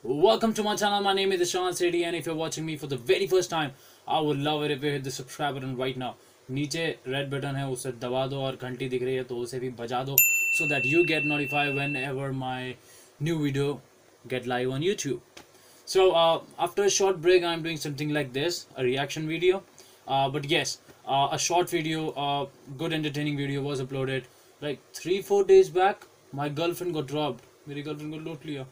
Welcome to my channel. My name is Ishan Sethi, and if you're watching me for the very first time, I would love it if you hit the subscribe button right now. नीचे red button है, उसे दबा दो और घंटी दिख रही है तो उसे भी बजा दो, so that you get notified whenever my new video get live on YouTube. So after a short break, I'm doing something like this, a reaction video. But yes, a short video, good entertaining video was uploaded like 3-4 days back. My girlfriend got robbed. मेरी girlfriend को लूट लिया.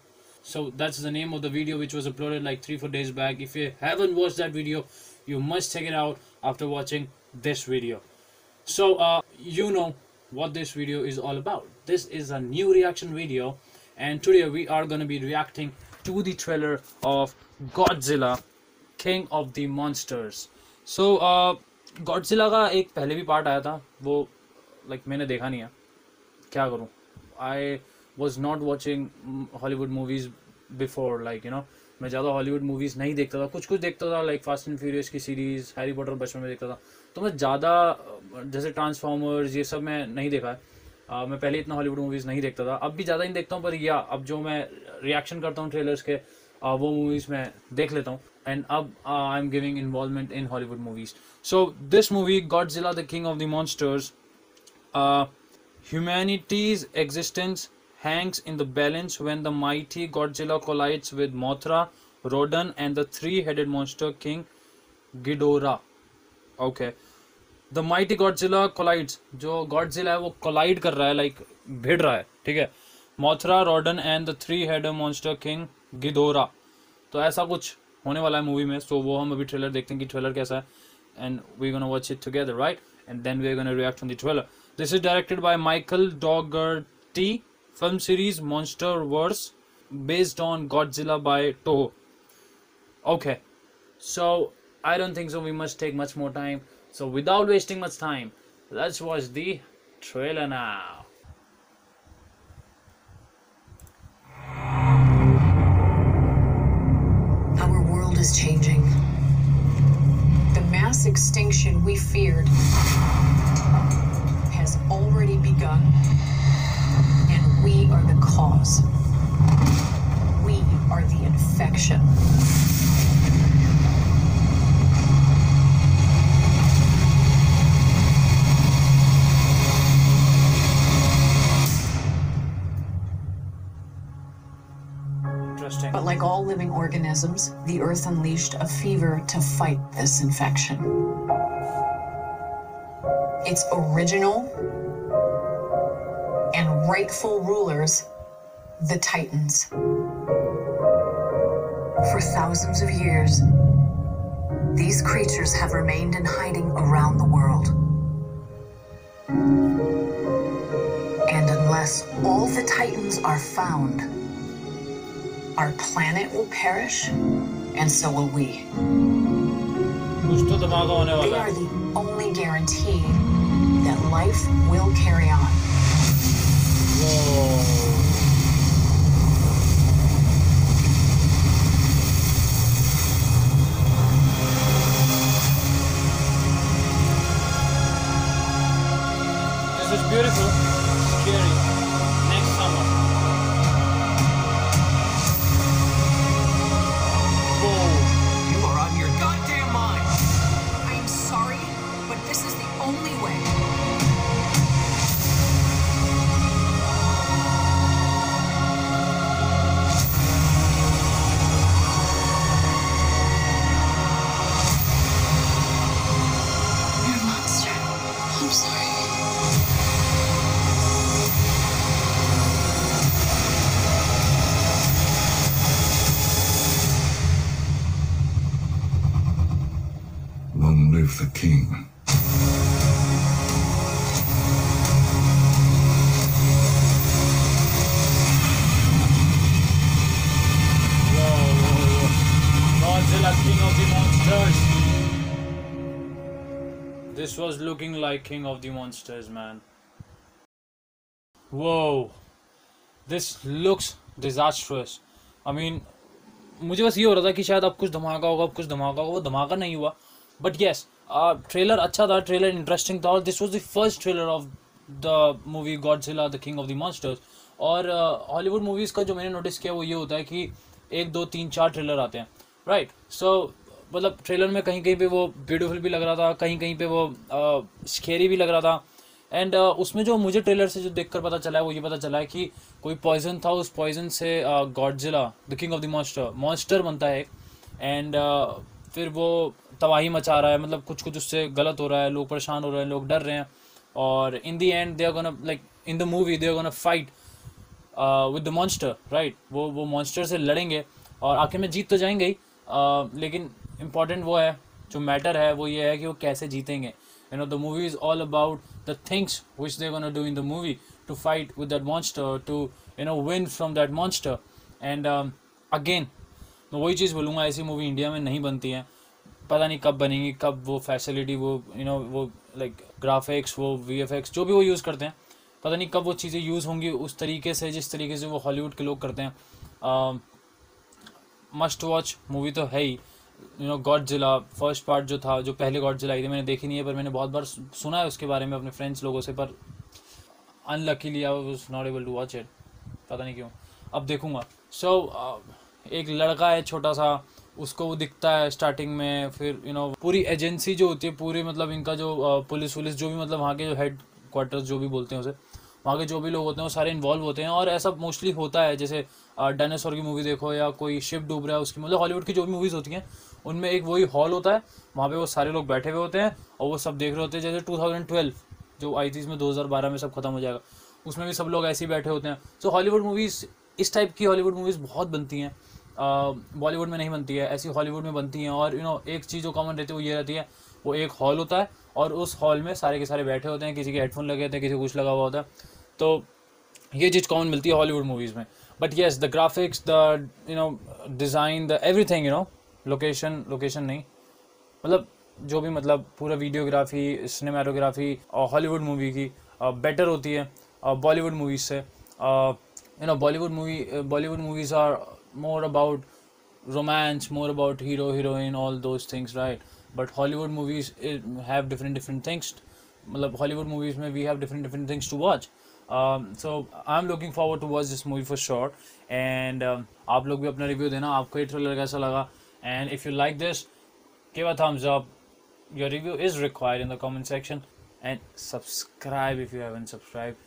So that's the name of the video which was uploaded like 3-4 days back. If you haven't watched that video, you must check it out after watching this video. So you know what this video is all about. This is a new reaction video, and today we are going to be reacting to the trailer of Godzilla King of the Monsters. So Godzilla का एक पहले भी part आया था, वो like मैंने देखा नहीं है, क्या करूँ. I was not watching Hollywood movies before, like you know, मैं ज़्यादा हॉलीवुड मूवीज़ नहीं देखता था. कुछ देखता था, लाइक फास्ट एंड फ्यूरियस की सीरीज़, हैरी पॉटर बचपन में देखता था. तो मैं ज़्यादा जैसे ट्रांसफॉर्मर्स ये सब मैं नहीं देखा है. मैं पहले इतना हॉलीवुड मूवीज़ नहीं देखता था, अब भी ज़्यादा नहीं देखता हूँ. पर या अब जो मैं रिएक्शन करता हूँ ट्रेलर्स के, वो मूवीज़ मैं देख लेता हूँ. एंड अब I am giving involvement in Hollywood movies. So this movie Godzilla the king of the monsters, humanity's existence hangs in the balance when the mighty Godzilla collides with Mothra, Rodan, and the three-headed monster King Ghidorah. Okay, the mighty Godzilla collides. जो Godzilla है वो collide कर रहा है, like भिड़ रहा है, ठीक है. Mothra, Rodan, and the three-headed monster King Ghidorah. तो ऐसा कुछ होने वाला है मूवी में. So वो हम अभी ट्रेलर देखते हैं कि ट्रेलर कैसा है, and we're gonna watch it together, right? And then we're gonna react on the trailer. This is directed by Michael Dougherty. Film series Monsterverse based on Godzilla by Toho. Okay, so I don't think so we must take much more time. So without wasting much time, let's watch the trailer now. Our world is changing. The mass extinction we feared has already begun. We are the cause. We are the infection. Interesting. But like all living organisms, the Earth unleashed a fever to fight this infection. Its original and rightful rulers, the Titans. For thousands of years, these creatures have remained in hiding around the world. And unless all the Titans are found, our planet will perish, and so will we. They are the only guarantee that life will carry on. This is beautiful, scary. Next summer. Whoa. You are on your goddamn mind. I am sorry, but this is the only way. You're a monster. I'm sorry. Long live the king. Godzilla, King of the Monsters. This was looking like King of the Monsters, man. Whoa. This looks disastrous. I mean, मुझे बस ये हो रहा था कि शायद अब कुछ धमाका होगा, वो धमाका नहीं हुआ. But yes, ट्रेलर अच्छा था, ट्रेलर इंटरेस्टिंग था, और this was the first trailer of the movie Godzilla the king of the monsters. और हॉलीवुड मूवीज़ का जो मैंने नोटिस किया वो ये होता है कि 1 2 3 4 ट्रेलर आते हैं, राइट। सो मतलब ट्रेलर में कहीं कहीं पे वो ब्यूटीफुल भी लग रहा था, कहीं कहीं पे वो स्केरी भी लग रहा था। एंड उसमें जो मुझे ट्रेलर से जो देखकर पता चला है वो ये पता चला है कि कोई पॉइजन था, उस पॉइजन से Godzilla the king of the monster बनता है। एंड फिर वो तबाही मचा रहा है, मतलब कुछ कुछ उससे गलत हो रहा है, लोग परेशान हो रहे हैं, लोग डर रहे हैं। और in the end they are gonna, like in the movie they are gonna fight with the monster, right. वो मॉन्स्टर से लड़ेंगे और आखिर में जीत तो जाएंगे ही, लेकिन इम्पॉर्टेंट वो है, जो मैटर है वो ये है कि वो कैसे जीतेंगे। You know, the movie is all about the things which they're gonna do in the movie to fight with that monster, to win from that monster. And again मैं वही चीज़ बोलूँगा, ऐसी मूवी इंडिया में नहीं बनती है, पता नहीं कब बनेंगी, कब वो फैसिलिटी, वो वो लाइक ग्राफिक्स, वो VFX जो भी वो यूज़ करते हैं, पता नहीं कब वो चीज़ें यूज़ होंगी उस तरीके से जिस तरीके से वो हॉलीवुड के लोग करते हैं। मस्ट वॉच मूवी तो है ही, गॉडजिला फर्स्ट पार्ट जो था, जो पहले गॉडजिला आई थी, मैंने देखी नहीं है, पर मैंने बहुत बार सुना है उसके बारे में अपने फ्रेंड्स लोगों से, पर unluckily I was not able to watch it, पता नहीं क्यों, अब देखूंगा। सो एक लड़का है छोटा सा, उसको वो दिखता है स्टार्टिंग में, फिर पूरी एजेंसी जो होती है, पूरी मतलब इनका जो पुलिस वुलिस जो भी, मतलब वहाँ के जो हेड क्वार्टर्स जो भी बोलते हैं उसे, वहाँ के जो भी लोग होते हैं वो सारे इन्वॉल्व होते हैं। और ऐसा मोस्टली होता है, जैसे डायनासोर की मूवी देखो, या कोई शिप डूब रहा है उसकी, मतलब हॉलीवुड की जो भी मूवीज़ होती हैं उनमें एक वही हॉल होता है, वहाँ पे वो सारे लोग बैठे हुए होते हैं और वो सब देख रहे होते हैं। जैसे 2012 जो आई थी, इसमें 2012 में सब खत्म हो जाएगा, उसमें भी सब लोग ऐसे ही बैठे होते हैं। सो हॉलीवुड मूवीज़, इस टाइप की हॉलीवुड मूवीज़ बहुत बनती हैं, बॉलीवुड में नहीं बनती है, ऐसी हॉलीवुड में बनती हैं। और एक चीज़ जो कॉमन रहती है वो ये रहती है, वो एक हॉल होता है और उस हॉल में सारे के सारे बैठे होते हैं, किसी के हेडफोन लगे होते हैं, किसी को कुछ लगा हुआ होता है, तो ये चीज़ कॉमन मिलती है हॉलीवुड मूवीज़ में। But yes, the graphics, the design, the everything, location नहीं, मतलब जो भी, मतलब पूरा वीडियोग्राफी, सिनेमाटोग्राफी और हॉलीवुड मूवी की बेटर होती है बॉलीवुड मूवीज से। Bollywood movies are more about romance, more about hero heroine, all those things, right. But Hollywood movies have different things, मतलब हॉलीवुड मूवीज में we have different things to watch. So I am looking forward to watch this movie for sure. And आप लोग भी अपना review देना, आपको ये trailer कैसा लगा। And if you like this, give a thumbs up. Your review is required in the comment section. And subscribe if you haven't subscribed,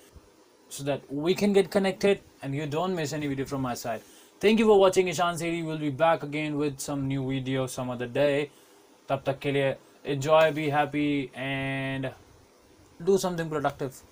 so that we can get connected and you don't miss any video from my side. Thank you for watching Ishan Series. We'll be back again with some new video some other day. Tab tak ke liye enjoy, be happy and do something productive.